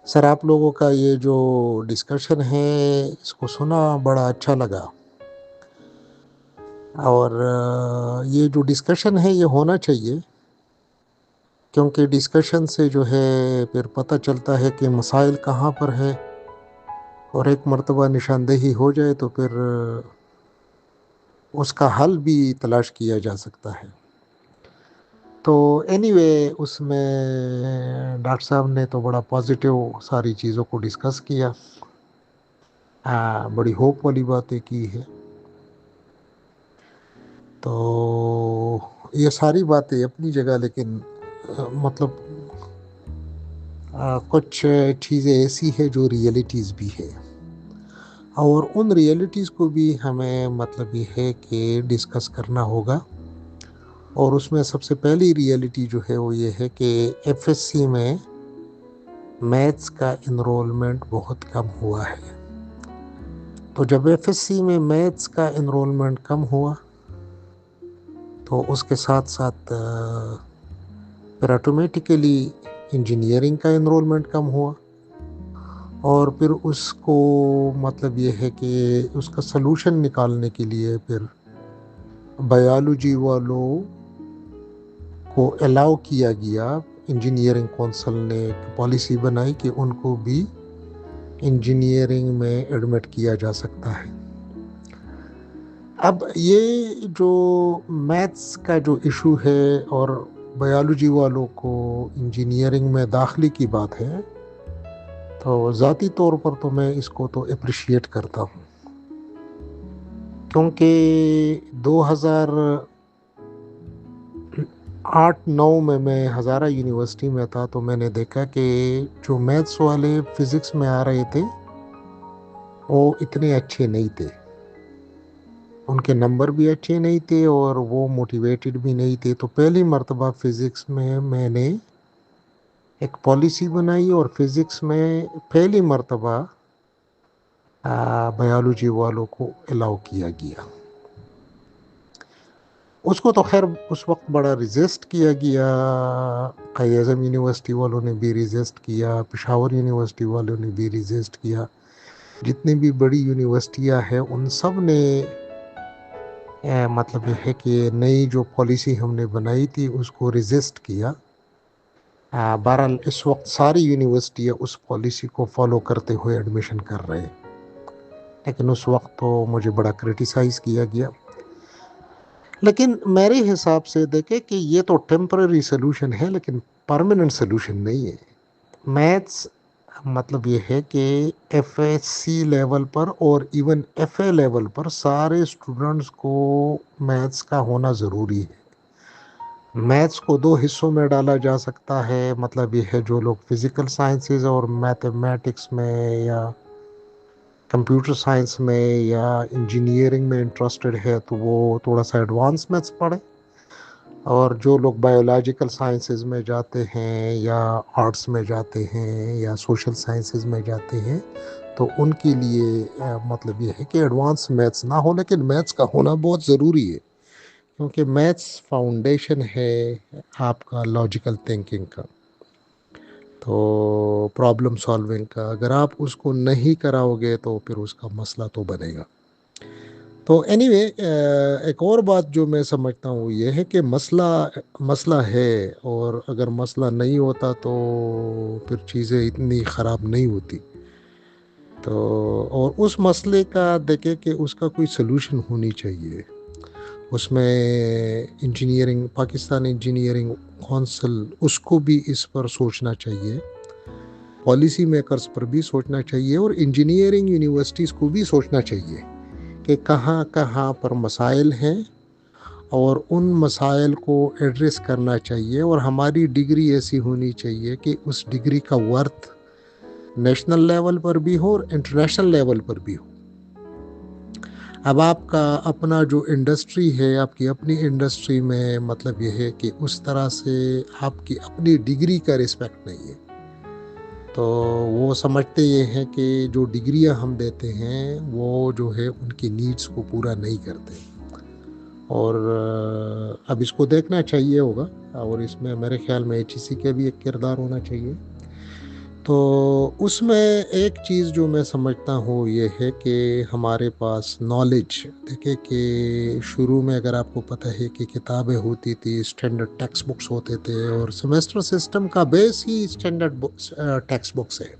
سر آپ لوگوں کا یہ جو ڈسکشن ہے اس کو سنا بڑا اچھا لگا، اور یہ جو ڈسکشن ہے یہ ہونا چاہیے، کیونکہ ڈسکشن سے جو ہے پھر پتہ چلتا ہے کہ مسائل کہاں پر ہے، اور ایک مرتبہ نشاندہی ہو جائے تو پھر اس کا حل بھی تلاش کیا جا سکتا ہے۔ تو اینی وے اس میں ڈاکٹر صاحب نے تو بڑا پازیٹیو ساری چیزوں کو ڈسکس کیا، بڑی ہوپ والی باتیں کی ہے۔ تو یہ ساری باتیں اپنی جگہ، لیکن مطلب کچھ چیزیں ایسی ہے جو ریئلٹیز بھی ہے، اور ان ریئلٹیز کو بھی ہمیں مطلب یہ ہے کہ ڈسکس کرنا ہوگا۔ اور اس میں سب سے پہلی ریئلٹی جو ہے وہ یہ ہے کہ ایف ایس سی میں میتھس کا انرولمنٹ بہت کم ہوا ہے۔ تو جب ایف ایس سی میں میتھس کا انرولمنٹ کم ہوا تو اس کے ساتھ ساتھ پھر آٹومیٹیکلی انجینئرنگ کا انرولمنٹ کم ہوا، اور پھر اس کو مطلب یہ ہے کہ اس کا سلوشن نکالنے کے لیے پھر بایولوجی والوں کو الاؤ کیا گیا۔ انجینئرنگ کونسل نے ایک پالیسی بنائی کہ ان کو بھی انجینئرنگ میں ایڈمٹ کیا جا سکتا ہے۔ اب یہ جو میتھس کا جو ایشو ہے اور بایولوجی والوں کو انجینئرنگ میں داخلے کی بات ہے، تو ذاتی طور پر تو میں اس کو تو اپریشیٹ کرتا ہوں، کیونکہ 2008-9 میں ہزارہ یونیورسٹی میں تھا، تو میں نے دیکھا کہ جو میتھس والے فزکس میں آ رہے تھے وہ اتنے اچھے نہیں تھے، ان کے نمبر بھی اچھے نہیں تھے اور وہ موٹیویٹڈ بھی نہیں تھے۔ تو پہلی مرتبہ فزکس میں نے ایک پالیسی بنائی، اور فزکس میں پہلی مرتبہ بایولوجی والوں کو الاؤ کیا گیا۔ اس کو تو خیر اس وقت بڑا ریزسٹ کیا گیا، قائد اعظم یونیورسٹی والوں نے بھی ریزسٹ کیا، پشاور یونیورسٹی والوں نے بھی ریزسٹ کیا، جتنی بھی بڑی یونیورسٹیاں ہیں ان سب نے مطلب یہ ہے کہ نئی جو پالیسی ہم نے بنائی تھی اس کو ریزسٹ کیا۔ بہرحال اس وقت ساری یونیورسٹیاں اس پالیسی کو فالو کرتے ہوئے ایڈمیشن کر رہے ہیں، لیکن اس وقت تو مجھے بڑا کرٹیسائز کیا گیا۔ لیکن میرے حساب سے دیکھیں کہ یہ تو ٹیمپرری سلوشن ہے، لیکن پرماننٹ سلوشن نہیں ہے۔ میتھس مطلب یہ ہے کہ ایف ایس سی لیول پر اور ایون ایف اے لیول پر سارے اسٹوڈنٹس کو میتھس کا ہونا ضروری ہے۔ میتھس کو دو حصوں میں ڈالا جا سکتا ہے، مطلب یہ ہے جو لوگ فزیکل سائنسز اور میتھمیٹکس میں یا کمپیوٹر سائنس میں یا انجینئرنگ میں انٹرسٹڈ ہے تو وہ تھوڑا سا ایڈوانس میتھس پڑھیں، اور جو لوگ بایولوجیکل سائنسز میں جاتے ہیں یا آرٹس میں جاتے ہیں یا سوشل سائنسز میں جاتے ہیں تو ان کے لیے مطلب یہ ہے کہ ایڈوانس میتھس نہ ہو، لیکن میتھس کا ہونا بہت ضروری ہے، کیونکہ میتھس فاؤنڈیشن ہے آپ کا لاجیکل تھنکنگ کا، تو پرابلم سالونگ کا۔ اگر آپ اس کو نہیں کراؤ گے تو پھر اس کا مسئلہ تو بنے گا۔ تو اینی وے ایک اور بات جو میں سمجھتا ہوں یہ ہے کہ مسئلہ ہے، اور اگر مسئلہ نہیں ہوتا تو پھر چیزیں اتنی خراب نہیں ہوتی۔ تو اور اس مسئلے کا دیکھیں کہ اس کا کوئی سلوشن ہونی چاہیے۔ اس میں انجینئرنگ، پاکستان انجینئرنگ کونسل، اس کو بھی اس پر سوچنا چاہیے، پالیسی میکرز پر بھی سوچنا چاہیے، اور انجینئرنگ یونیورسٹیز کو بھی سوچنا چاہیے کہ کہاں کہاں پر مسائل ہیں، اور ان مسائل کو ایڈریس کرنا چاہیے، اور ہماری ڈگری ایسی ہونی چاہیے کہ اس ڈگری کا ورتھ نیشنل لیول پر بھی ہو اور انٹرنیشنل لیول پر بھی ہو۔ اب آپ کا اپنا جو انڈسٹری ہے، آپ کی اپنی انڈسٹری میں مطلب یہ ہے کہ اس طرح سے آپ کی اپنی ڈگری کا رسپیکٹ نہیں ہے، تو وہ سمجھتے یہ ہیں کہ جو ڈگریاں ہم دیتے ہیں وہ جو ہے ان کی نیڈس کو پورا نہیں کرتے، اور اب اس کو دیکھنا چاہیے ہوگا، اور اس میں میرے خیال میں ایچ ای سی کا بھی ایک کردار ہونا چاہیے تو اس میں ایک چیز جو میں سمجھتا ہوں یہ ہے کہ ہمارے پاس نالج، دیکھیں کہ شروع میں اگر آپ کو پتہ ہے کہ کتابیں ہوتی تھی، اسٹینڈرڈ ٹیکسٹ بکس ہوتے تھے، اور سیمیسٹر سسٹم کا بیس ہی اسٹینڈرڈ ٹیکسٹ بکس ہے۔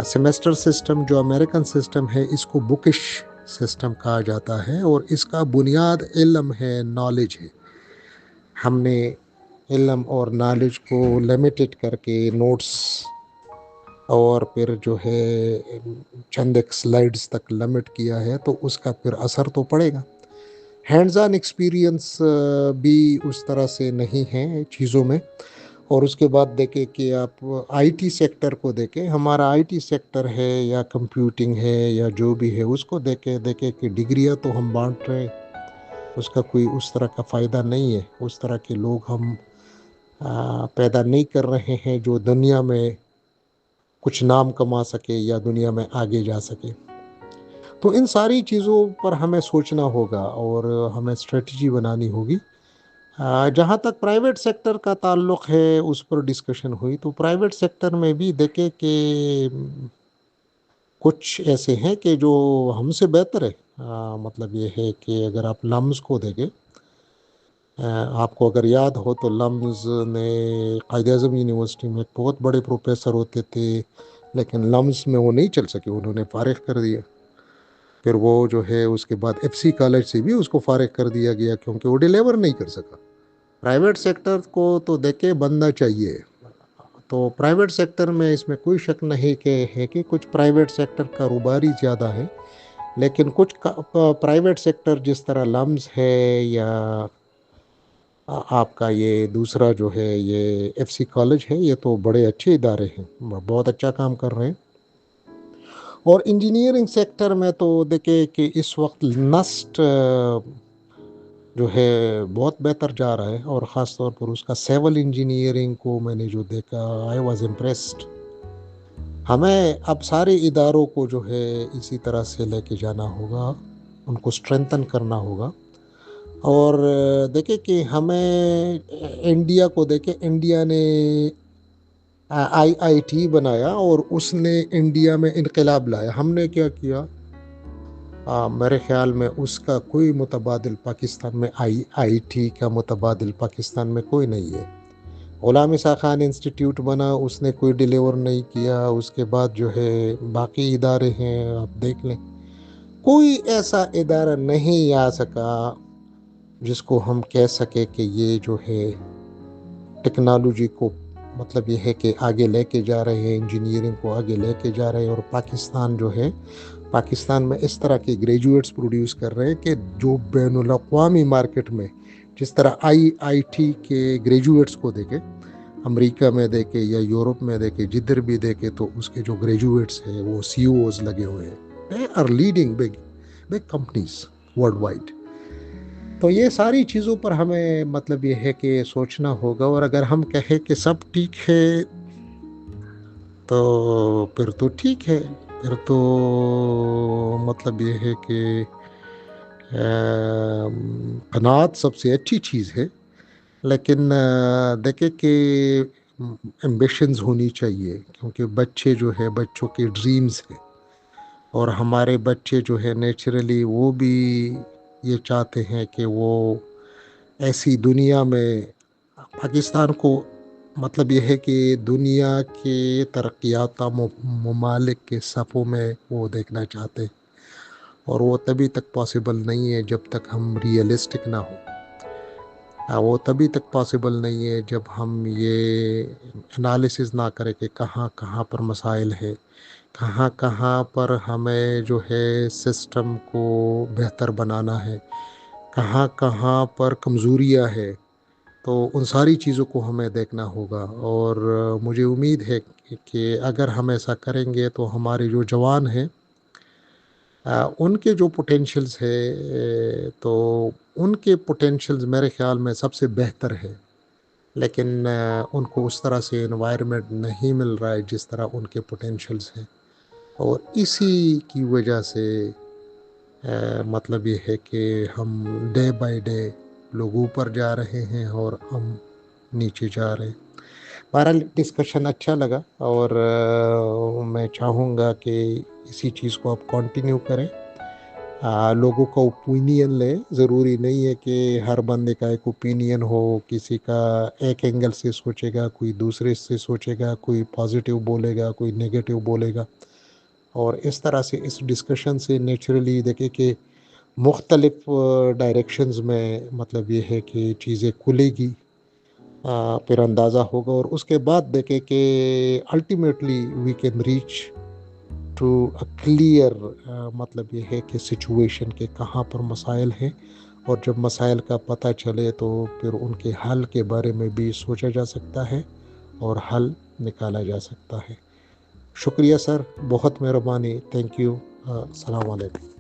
سیمیسٹر سسٹم جو امریکن سسٹم ہے اس کو بکش سسٹم کہا جاتا ہے، اور اس کا بنیاد علم ہے، نالج ہے۔ ہم نے علم اور نالج کو لمیٹڈ کر کے نوٹس اور پھر جو ہے چند ایک سلائڈز تک لمٹ کیا ہے، تو اس کا پھر اثر تو پڑے گا۔ ہینڈز آن ایکسپیرینس بھی اس طرح سے نہیں ہے چیزوں میں۔ اور اس کے بعد دیکھیں کہ آپ آئی ٹی سیکٹر کو دیکھیں، ہمارا آئی ٹی سیکٹر ہے یا کمپیوٹنگ ہے یا جو بھی ہے، اس کو دیکھیں کہ ڈگریاں تو ہم بانٹ رہے، اس کا کوئی اس طرح کا فائدہ نہیں ہے۔ اس طرح کے لوگ ہم پیدا نہیں کر رہے ہیں جو دنیا میں کچھ نام کما سکے یا دنیا میں آگے جا سکے۔ تو ان ساری چیزوں پر ہمیں سوچنا ہوگا اور ہمیں اسٹریٹجی بنانی ہوگی۔ جہاں تک پرائیویٹ سیکٹر کا تعلق ہے، اس پر ڈسکشن ہوئی، تو پرائیویٹ سیکٹر میں بھی دیکھیں کہ کچھ ایسے ہیں کہ جو ہم سے بہتر ہے۔ مطلب یہ ہے کہ اگر آپ لمز کو دیکھیں، آپ کو اگر یاد ہو تو لمز نے قائد اعظم یونیورسٹی میں بہت بڑے پروفیسر ہوتے تھے، لیکن لمز میں وہ نہیں چل سکے، انہوں نے فارغ کر دیا۔ پھر وہ جو ہے اس کے بعد ایف سی کالج سے بھی اس کو فارغ کر دیا گیا، کیونکہ وہ ڈیلیور نہیں کر سکا۔ پرائیویٹ سیکٹر کو تو دیکھے بننا چاہیے۔ تو پرائیویٹ سیکٹر میں اس میں کوئی شک نہیں کہ ہے کہ کچھ پرائیویٹ سیکٹر کاروباری زیادہ ہے، لیکن کچھ پرائیویٹ سیکٹر جس طرح لمز ہے یا آپ کا یہ دوسرا جو ہے یہ ایف سی کالج ہے، یہ تو بڑے اچھے ادارے ہیں، بہت اچھا کام کر رہے ہیں۔ اور انجینئرنگ سیکٹر میں تو دیکھیں کہ اس وقت نسٹ جو ہے بہت بہتر جا رہا ہے، اور خاص طور پر اس کا سیول انجینئرنگ کو میں نے جو دیکھا، آئی واز امپریسڈ۔ ہمیں اب سارے اداروں کو جو ہے اسی طرح سے لے کے جانا ہوگا، ان کو اسٹرینتھن کرنا ہوگا۔ اور دیکھیں کہ ہمیں انڈیا کو دیکھیں، انڈیا نے آئی ٹی بنایا اور اس نے انڈیا میں انقلاب لایا۔ ہم نے کیا کیا؟ میرے خیال میں اس کا کوئی متبادل پاکستان میں آئی ٹی کا متبادل پاکستان میں کوئی نہیں ہے۔ غلام اسحاق خان انسٹیٹیوٹ بنا، اس نے کوئی ڈیلیور نہیں کیا۔ اس کے بعد جو ہے باقی ادارے ہیں، آپ دیکھ لیں، کوئی ایسا ادارہ نہیں آ سکا جس کو ہم کہہ سکے کہ یہ جو ہے ٹیکنالوجی کو مطلب یہ ہے کہ آگے لے کے جا رہے ہیں، انجینئرنگ کو آگے لے کے جا رہے ہیں۔ اور پاکستان جو ہے، پاکستان میں اس طرح کے گریجویٹس پروڈیوس کر رہے ہیں کہ جو بین الاقوامی مارکیٹ میں جس طرح آئی ٹی کے گریجویٹس کو دیکھے، امریکہ میں دیکھے یا یورپ میں دیکھے، جدھر بھی دیکھے، تو اس کے جو گریجویٹس ہیں وہ سی او اوز لگے ہوئے ہیں، they are leading big companies worldwide۔ تو یہ ساری چیزوں پر ہمیں مطلب یہ ہے کہ سوچنا ہوگا۔ اور اگر ہم کہیں کہ سب ٹھیک ہے تو پھر تو ٹھیک ہے، پھر تو مطلب یہ ہے کہ قناعت سب سے اچھی چیز ہے۔ لیکن دیکھیں کہ ایمبیشنز ہونی چاہیے، کیونکہ بچے جو ہے، بچوں کے ڈریمز ہیں، اور ہمارے بچے جو ہے نیچرلی وہ بھی یہ چاہتے ہیں کہ وہ ایسی دنیا میں پاکستان کو مطلب یہ ہے کہ دنیا کے ترقیاتہ ممالک کے صفوں میں وہ دیکھنا چاہتے ہیں، اور وہ تبھی تک پاسبل نہیں ہے جب تک ہم ریئلسٹک نہ ہوں۔ وہ تبھی تک پاسبل نہیں ہے جب ہم یہ انالیسز نہ کریں کہ کہاں کہاں پر مسائل ہے، کہاں کہاں پر ہمیں جو ہے سسٹم کو بہتر بنانا ہے، کہاں کہاں پر کمزوریاں ہے۔ تو ان ساری چیزوں کو ہمیں دیکھنا ہوگا، اور مجھے امید ہے کہ اگر ہم ایسا کریں گے تو ہمارے جو جوان ہیں ان کے جو پوٹینشلز ہے، تو ان کے پوٹینشلز میرے خیال میں سب سے بہتر ہے، لیکن ان کو اس طرح سے انوائرمنٹ نہیں مل رہا ہے جس طرح ان کے پوٹینشلز ہیں۔ اور اسی کی وجہ سے مطلب یہ ہے کہ ہم ڈے بائی ڈے لوگ اوپر جا رہے ہیں اور ہم نیچے جا رہے ہیں۔ بہرحال ڈسکشن اچھا لگا، اور میں چاہوں گا کہ اسی چیز کو آپ کنٹینیو کریں، لوگوں کا اوپینین لیں. ضروری نہیں ہے کہ ہر بندے کا ایک اوپینین ہو، کسی کا ایک اینگل سے سوچے گا، کوئی دوسرے سے سوچے گا، کوئی پازیٹیو بولے گا، کوئی نگیٹیو بولے گا. اور اس طرح سے اس ڈسکشن سے نیچرلی دیکھیں کہ مختلف ڈائریکشنز میں مطلب یہ ہے کہ چیزیں کھلے گی، پھر اندازہ ہوگا، اور اس کے بعد دیکھیں کہ ultimately we can reach to a clear مطلب یہ ہے کہ سچویشن کے کہاں پر مسائل ہیں. اور جب مسائل کا پتہ چلے تو پھر ان کے حل کے بارے میں بھی سوچا جا سکتا ہے اور حل نکالا جا سکتا ہے. شکریہ سر، بہت مہربانی، تھینک یو. السلام علیکم.